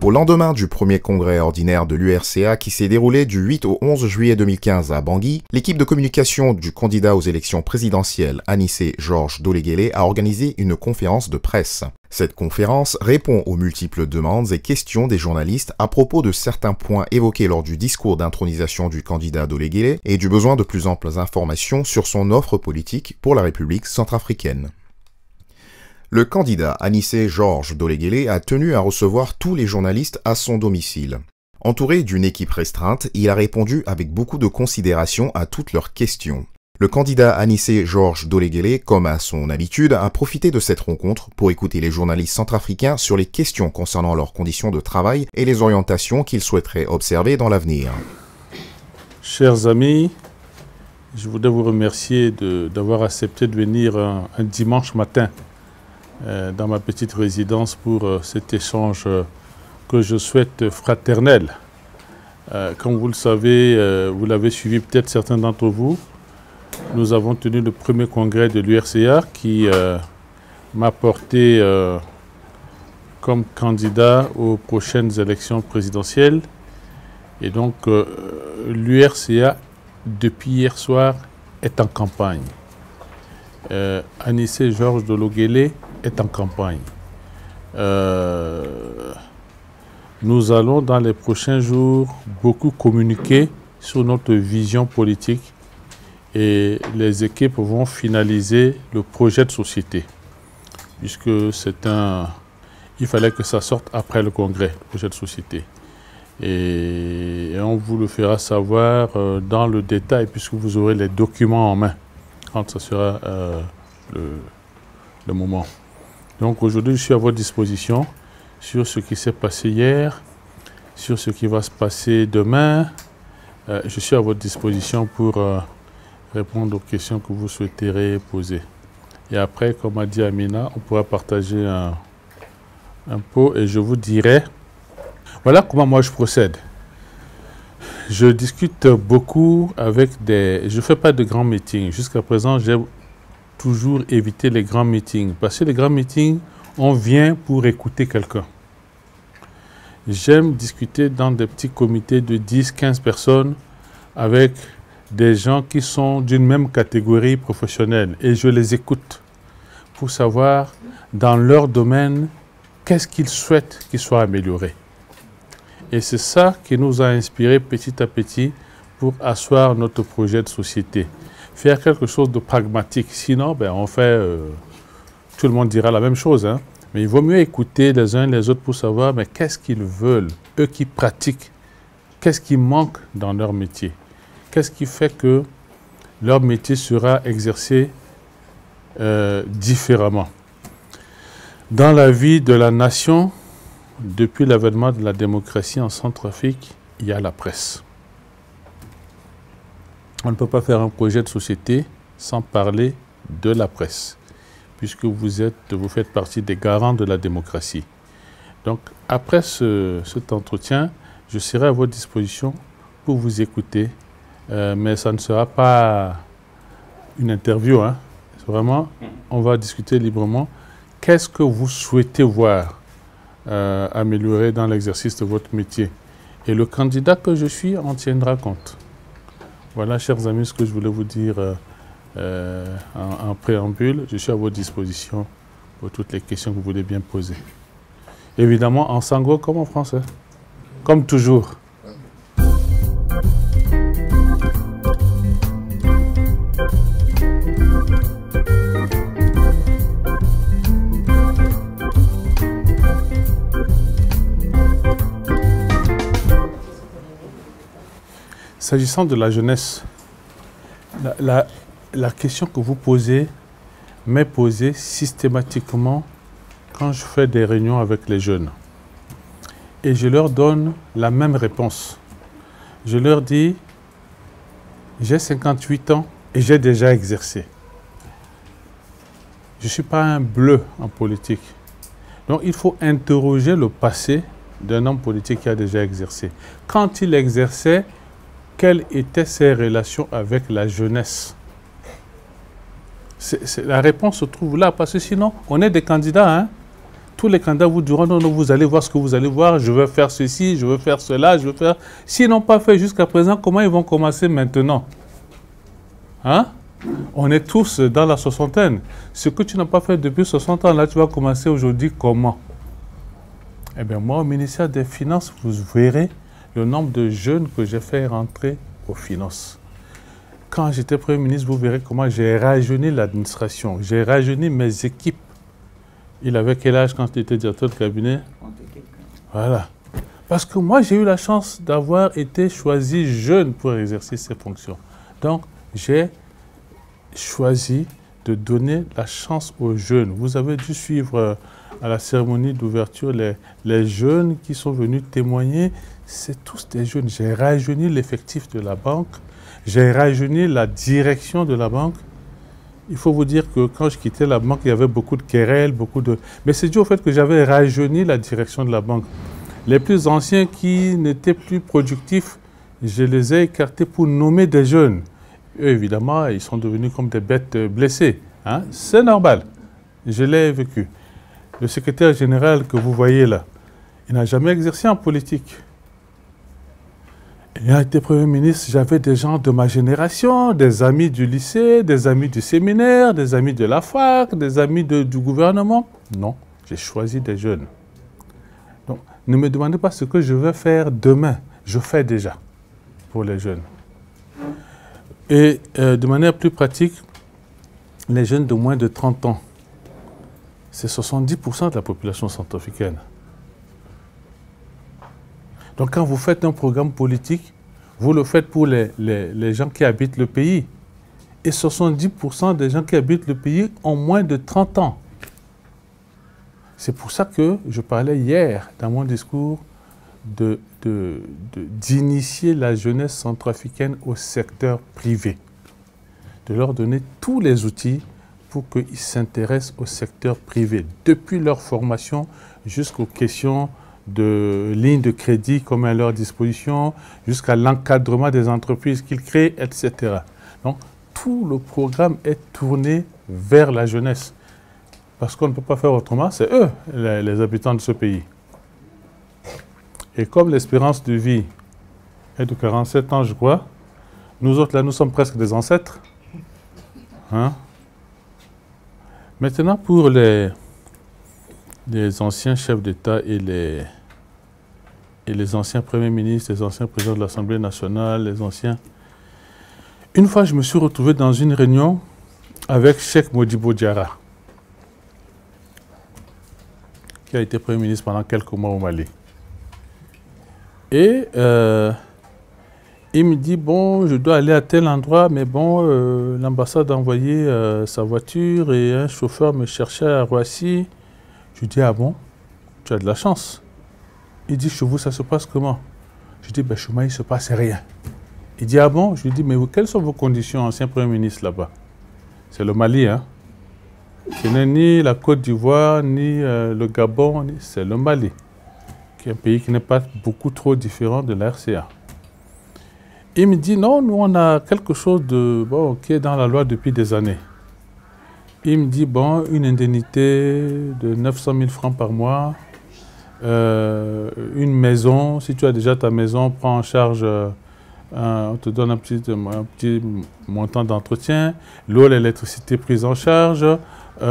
Au lendemain du premier congrès ordinaire de l'URCA qui s'est déroulé du 8 au 11 juillet 2015 à Bangui, l'équipe de communication du candidat aux élections présidentielles Anissé Georges Doléguélé a organisé une conférence de presse. Cette conférence répond aux multiples demandes et questions des journalistes à propos de certains points évoqués lors du discours d'intronisation du candidat Doléguélé et du besoin de plus amples informations sur son offre politique pour la République centrafricaine. Le candidat Anissé Georges Doléguélé a tenu à recevoir tous les journalistes à son domicile. Entouré d'une équipe restreinte, il a répondu avec beaucoup de considération à toutes leurs questions. Le candidat Anissé Georges Doléguélé, comme à son habitude, a profité de cette rencontre pour écouter les journalistes centrafricains sur les questions concernant leurs conditions de travail et les orientations qu'ils souhaiteraient observer dans l'avenir. Chers amis, je voudrais vous remercier d'avoir accepté de venir un dimanche matin dans ma petite résidence pour cet échange que je souhaite fraternel. Comme vous le savez, vous l'avez suivi peut-être certains d'entre vous, nous avons tenu le premier congrès de l'URCA qui m'a porté comme candidat aux prochaines élections présidentielles. Et donc l'URCA, depuis hier soir, est en campagne. Anissé Georges Doléguélé est en campagne. Nous allons dans les prochains jours beaucoup communiquer sur notre vision politique et les équipes vont finaliser le projet de société puisque il fallait que ça sorte après le congrès, le projet de société. Et on vous le fera savoir dans le détail puisque vous aurez les documents en main quand ce sera le moment. Donc aujourd'hui, je suis à votre disposition sur ce qui s'est passé hier, sur ce qui va se passer demain. Je suis à votre disposition pour répondre aux questions que vous souhaiterez poser. Et après, comme a dit Amina, on pourra partager un pot et je vous dirai. Voilà comment moi je procède. Je discute beaucoup avec des... Je ne fais pas de grands meetings. Jusqu'à présent, j'ai toujours évité les grands meetings. Parce que les grands meetings, on vient pour écouter quelqu'un. J'aime discuter dans des petits comités de 10-15 personnes avec des gens qui sont d'une même catégorie professionnelle. Et je les écoute pour savoir dans leur domaine qu'est-ce qu'ils souhaitent qu'il soit amélioré. Et c'est ça qui nous a inspiré petit à petit pour asseoir notre projet de société. Faire quelque chose de pragmatique. Sinon, on fait... tout le monde dira la même chose. Hein? Mais il vaut mieux écouter les uns les autres pour savoir qu'est-ce qu'ils veulent, eux qui pratiquent. Qu'est-ce qui manque dans leur métier? Qu'est-ce qui fait que leur métier sera exercé différemment? Dans la vie de la nation, depuis l'avènement de la démocratie en Centrafrique, il y a la presse. On ne peut pas faire un projet de société sans parler de la presse, puisque vous faites partie des garants de la démocratie. Donc, après cet entretien, je serai à votre disposition pour vous écouter, mais ça ne sera pas une interview. Hein. Vraiment, on va discuter librement. Qu'est-ce que vous souhaitez voir améliorer dans l'exercice de votre métier? Et le candidat que je suis en tiendra compte. Voilà, chers amis, ce que je voulais vous dire en préambule. Je suis à votre disposition pour toutes les questions que vous voulez bien poser. Évidemment, en sango comme en français. Comme toujours. S'agissant de la jeunesse, la question que vous posez m'est posée systématiquement quand je fais des réunions avec les jeunes. Et je leur donne la même réponse. Je leur dis, j'ai 58 ans et j'ai déjà exercé. Je ne suis pas un bleu en politique. Donc il faut interroger le passé d'un homme politique qui a déjà exercé. Quand il exerçait, quelles étaient ses relations avec la jeunesse? La réponse se trouve là, parce que sinon, on est des candidats. Hein? tous les candidats vous diront non, non, vous allez voir ce que vous allez voir, je veux faire ceci, je veux faire cela, je veux faire... S'ils n'ont pas fait jusqu'à présent, comment ils vont commencer maintenant? Hein? On est tous dans la soixantaine. Ce que tu n'as pas fait depuis 60 ans, là, tu vas commencer aujourd'hui comment? Eh bien, moi, au ministère des Finances, vous verrez le nombre de jeunes que j'ai fait rentrer aux finances. Quand j'étais Premier ministre, vous verrez comment j'ai rajeuni l'administration, j'ai rajeuni mes équipes. Il avait quel âge quand il était directeur de cabinet? Voilà. Parce que moi, j'ai eu la chance d'avoir été choisi jeune pour exercer ces fonctions. Donc, j'ai choisi de donner la chance aux jeunes. Vous avez dû suivre à la cérémonie d'ouverture les jeunes qui sont venus témoigner. C'est tous des jeunes. J'ai rajeuni l'effectif de la banque. J'ai rajeuni la direction de la banque. Il faut vous dire que quand je quittais la banque, il y avait beaucoup de querelles, Mais c'est dû au fait que j'avais rajeuni la direction de la banque. Les plus anciens qui n'étaient plus productifs, je les ai écartés pour nommer des jeunes. Eux, évidemment, ils sont devenus comme des bêtes blessées. Hein? C'est normal. Je l'ai vécu. Le secrétaire général que vous voyez là, il n'a jamais exercé en politique. Il a été Premier ministre, j'avais des gens de ma génération, des amis du lycée, des amis du séminaire, des amis de la fac, des amis du gouvernement. Non, j'ai choisi des jeunes. Donc, ne me demandez pas ce que je vais faire demain. Je fais déjà pour les jeunes. Et de manière plus pratique, les jeunes de moins de 30 ans, c'est 70% de la population centrafricaine. Donc quand vous faites un programme politique, vous le faites pour les gens qui habitent le pays. Et 70% des gens qui habitent le pays ont moins de 30 ans. C'est pour ça que je parlais hier dans mon discours d'initier la jeunesse centrafricaine au secteur privé, de leur donner tous les outils pour qu'ils s'intéressent au secteur privé, depuis leur formation jusqu'aux questions de lignes de crédit comme à leur disposition, jusqu'à l'encadrement des entreprises qu'ils créent, etc. Donc, tout le programme est tourné vers la jeunesse. Parce qu'on ne peut pas faire autrement, c'est eux, les habitants de ce pays. Et comme l'espérance de vie est de 47 ans, je crois, nous autres, là, nous sommes presque des ancêtres. Hein? Maintenant, pour les anciens chefs d'État et les anciens premiers ministres, les anciens présidents de l'Assemblée nationale, les anciens... Une fois, je me suis retrouvé dans une réunion avec Cheikh Modibo Diarra, qui a été Premier ministre pendant quelques mois au Mali. Et il me dit, bon, je dois aller à tel endroit, mais bon, l'ambassade a envoyé sa voiture et un chauffeur me cherchait à Roissy. Je lui dis, ah bon, tu as de la chance. Il dit, chez vous, ça se passe comment? Je lui dis, ben, chez moi, il ne se passe rien. Il dit, ah bon? Je lui dis, mais quelles sont vos conditions, ancien Premier ministre là-bas? C'est le Mali, hein? Ce n'est ni la Côte d'Ivoire, ni le Gabon, c'est le Mali, qui est un pays qui n'est pas beaucoup trop différent de la RCA. Il me dit, non, nous on a quelque chose qui est dans la loi depuis des années. Il me dit, bon, une indemnité de 900 000 francs par mois, une maison, si tu as déjà ta maison, prends en charge, on te donne un petit montant d'entretien, l'eau, l'électricité prise en charge, 5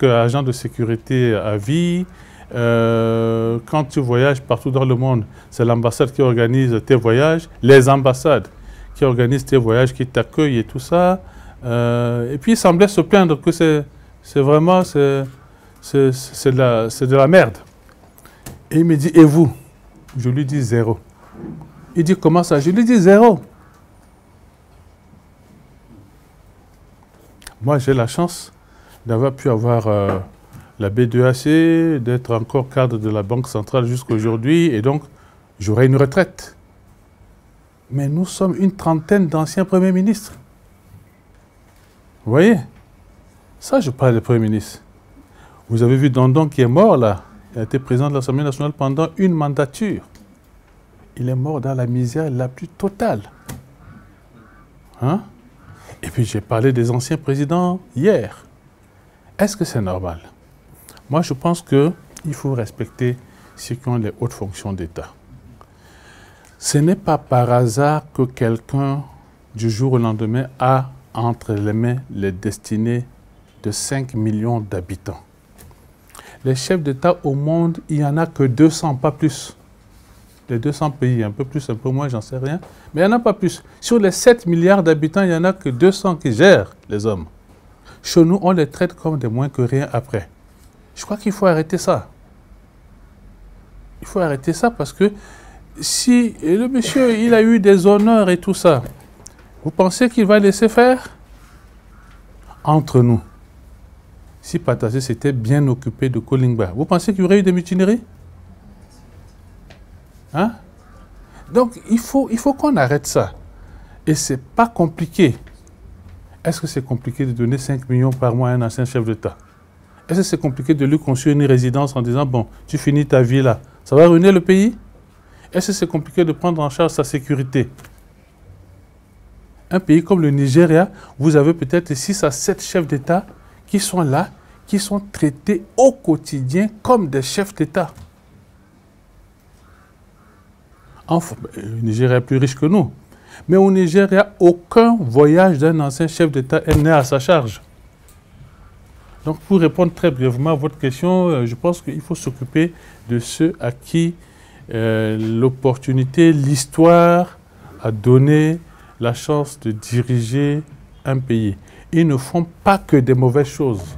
agents de sécurité à vie. Quand tu voyages partout dans le monde, c'est l'ambassade qui organise tes voyages, les ambassades qui organisent tes voyages, qui t'accueillent et tout ça. Et puis il semblait se plaindre que c'est vraiment de la merde. Et il me dit, et vous? Je lui dis 0. Il dit, comment ça? Je lui dis 0. Moi, j'ai la chance d'avoir pu avoir la B2AC, d'être encore cadre de la Banque centrale jusqu'à aujourd'hui, et donc j'aurai une retraite. Mais nous sommes une trentaine d'anciens premiers ministres. Vous voyez? Ça, je parle des premiers ministres. Vous avez vu Dondon qui est mort là. Il a été président de l'Assemblée nationale pendant une mandature. Il est mort dans la misère la plus totale. Hein? Et puis j'ai parlé des anciens présidents hier. Est-ce que c'est normal? Moi, je pense qu'il faut respecter ceux qui ont les hautes fonctions d'État. Ce n'est pas par hasard que quelqu'un, du jour au lendemain, a entre les mains les destinées de 5 millions d'habitants. Les chefs d'État au monde, il n'y en a que 200, pas plus. Les 200 pays, un peu plus, un peu moins, j'en sais rien. Mais il n'y en a pas plus. Sur les 7 milliards d'habitants, il n'y en a que 200 qui gèrent les hommes. Chez nous, on les traite comme des moins que rien après. Je crois qu'il faut arrêter ça. Il faut arrêter ça parce que si le monsieur, il a eu des honneurs et tout ça, vous pensez qu'il va laisser faire? Entre nous, si Patassé s'était bien occupé de Kolingba, vous pensez qu'il y aurait eu des mutineries? Hein? Donc, il faut qu'on arrête ça. Et ce n'est pas compliqué. Est-ce que c'est compliqué de donner 5 millions par mois à un ancien chef d'État? Est-ce que c'est compliqué de lui construire une résidence en disant, bon, tu finis ta vie là, ça va ruiner le pays? Est-ce que c'est compliqué de prendre en charge sa sécurité? Un pays comme le Nigeria, vous avez peut-être 6 à 7 chefs d'État qui sont là, qui sont traités au quotidien comme des chefs d'État. Enfin, le Nigeria est plus riche que nous. Mais au Nigeria, aucun voyage d'un ancien chef d'État n'est à sa charge. Donc, pour répondre très brièvement à votre question, je pense qu'il faut s'occuper de ceux à qui l'opportunité, l'histoire a donné la chance de diriger un pays. Ils ne font pas que des mauvaises choses.